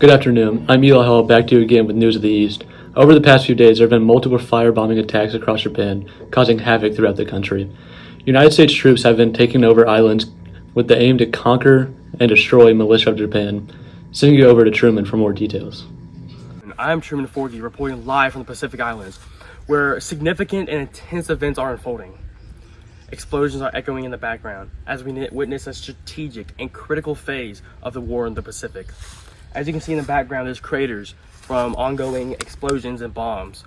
Good afternoon. I'm Eli Hall, back to you again with news of the East. Over the past few days, there have been multiple firebombing attacks across Japan, causing havoc throughout the country. United States troops have been taking over islands with the aim to conquer and destroy militia of Japan. Sending you over to Truman for more details. I'm Truman Forgy, reporting live from the Pacific Islands, where significant and intense events are unfolding. Explosions are echoing in the background as we witness a strategic and critical phase of the war in the Pacific. As you can see in the background, there's craters from ongoing explosions and bombs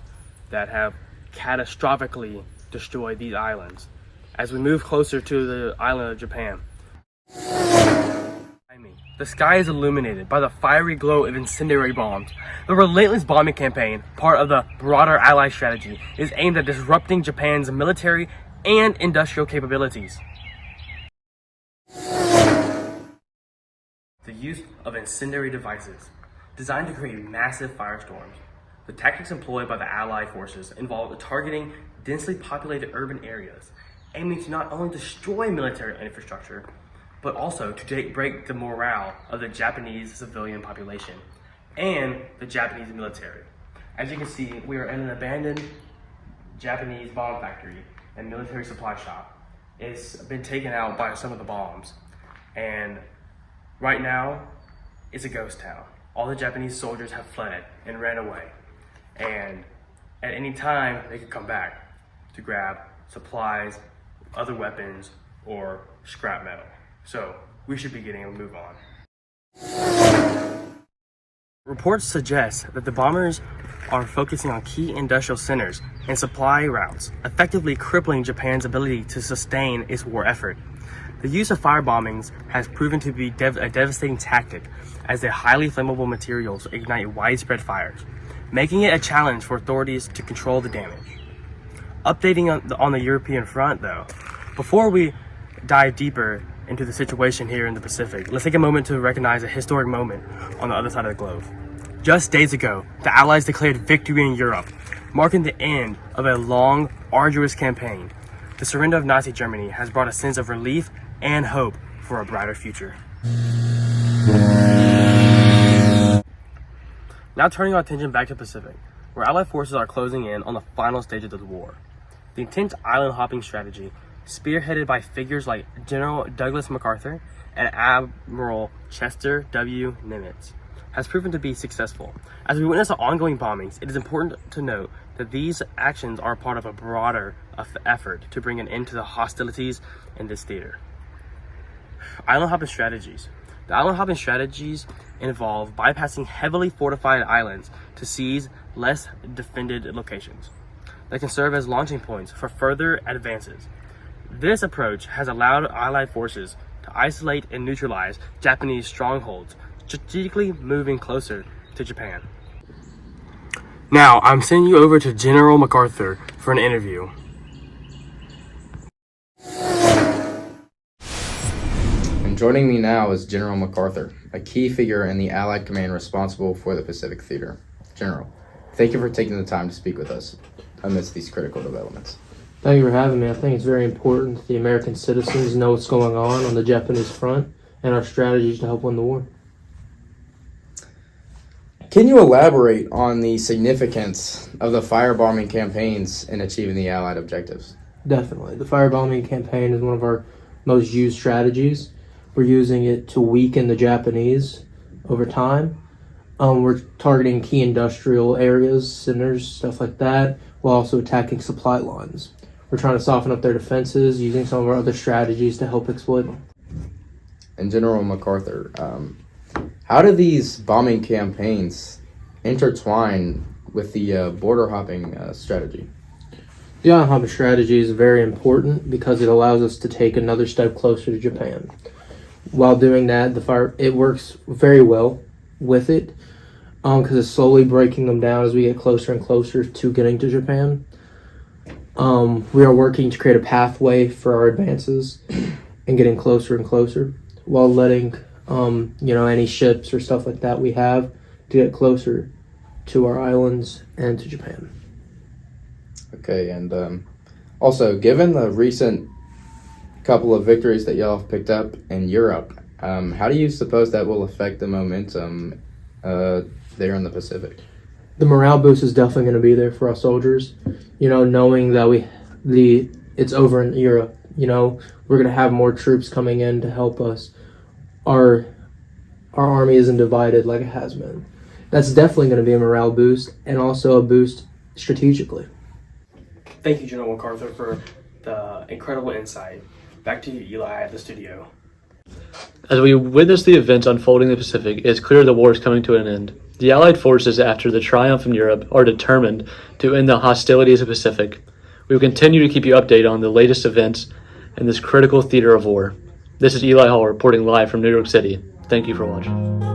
that have catastrophically destroyed these islands. As we move closer to the island of Japan, the sky is illuminated by the fiery glow of incendiary bombs. The relentless bombing campaign, part of the broader Allied strategy, is aimed at disrupting Japan's military and industrial capabilities. The use of incendiary devices designed to create massive firestorms. The tactics employed by the Allied forces involve targeting densely populated urban areas, aiming to not only destroy military infrastructure, but also to break the morale of the Japanese civilian population and the Japanese military. As you can see, we are in an abandoned Japanese bomb factory and military supply shop. It's been taken out by some of the bombs, and right now, it's a ghost town. All the Japanese soldiers have fled and ran away, and at any time, they could come back to grab supplies, other weapons, or scrap metal. So we should be getting a move on. Reports suggest that the bombers are focusing on key industrial centers and supply routes, effectively crippling Japan's ability to sustain its war effort. The use of firebombings has proven to be a devastating tactic, as the highly flammable materials ignite widespread fires, making it a challenge for authorities to control the damage. Updating on the European front, though, before we dive deeper into the situation here in the Pacific, let's take a moment to recognize a historic moment on the other side of the globe. Just days ago, the Allies declared victory in Europe, marking the end of a long, arduous campaign. The surrender of Nazi Germany has brought a sense of relief and hope for a brighter future. Now turning our attention back to the Pacific, where Allied forces are closing in on the final stages of the war. The intense island hopping strategy, spearheaded by figures like General Douglas MacArthur and Admiral Chester W. Nimitz, has proven to be successful. As we witness the ongoing bombings, it is important to note that these actions are part of a broader effort to bring an end to the hostilities in this theater. Island hopping strategies. The island hopping strategies involve bypassing heavily fortified islands to seize less defended locations that can serve as launching points for further advances. This approach has allowed Allied forces to isolate and neutralize Japanese strongholds, strategically moving closer to Japan. Now, I'm sending you over to General MacArthur for an interview. And joining me now is General MacArthur, a key figure in the Allied command responsible for the Pacific Theater. General, thank you for taking the time to speak with us amidst these critical developments. Thank you for having me. I think it's very important that the American citizens know what's going on the Japanese front and our strategies to help win the war. Can you elaborate on the significance of the firebombing campaigns in achieving the Allied objectives? Definitely. The firebombing campaign is one of our most used strategies. We're using it to weaken the Japanese over time. We're targeting key industrial areas, centers, stuff like that, while also attacking supply lines. We're trying to soften up their defenses using some of our other strategies to help exploit them. And General MacArthur, how do these bombing campaigns intertwine with the border hopping strategy? The island hopping strategy is very important because it allows us to take another step closer to Japan. While doing that, it works very well with it because it's slowly breaking them down as we get closer and closer to getting to Japan. We are working to create a pathway for our advances and getting closer and closer while letting any ships or stuff like that we have to get closer to our islands and to Japan. Okay, and also, given the recent couple of victories that y'all have picked up in Europe, how do you suppose that will affect the momentum there in the Pacific? The morale boost is definitely going to be there for us soldiers. You know, knowing that it's over in Europe. You know, we're going to have more troops coming in to help us. Our army isn't divided like it has been. That's definitely going to be a morale boost and also a boost strategically. Thank you, General MacArthur, for the incredible insight. Back to you, Eli, at the studio. As we witness the events unfolding in the Pacific, it is clear the war is coming to an end. The Allied forces, after the triumph in Europe, are determined to end the hostilities of the Pacific. We will continue to keep you updated on the latest events in this critical theater of war. This is Eli Hall reporting live from New York City. Thank you for watching.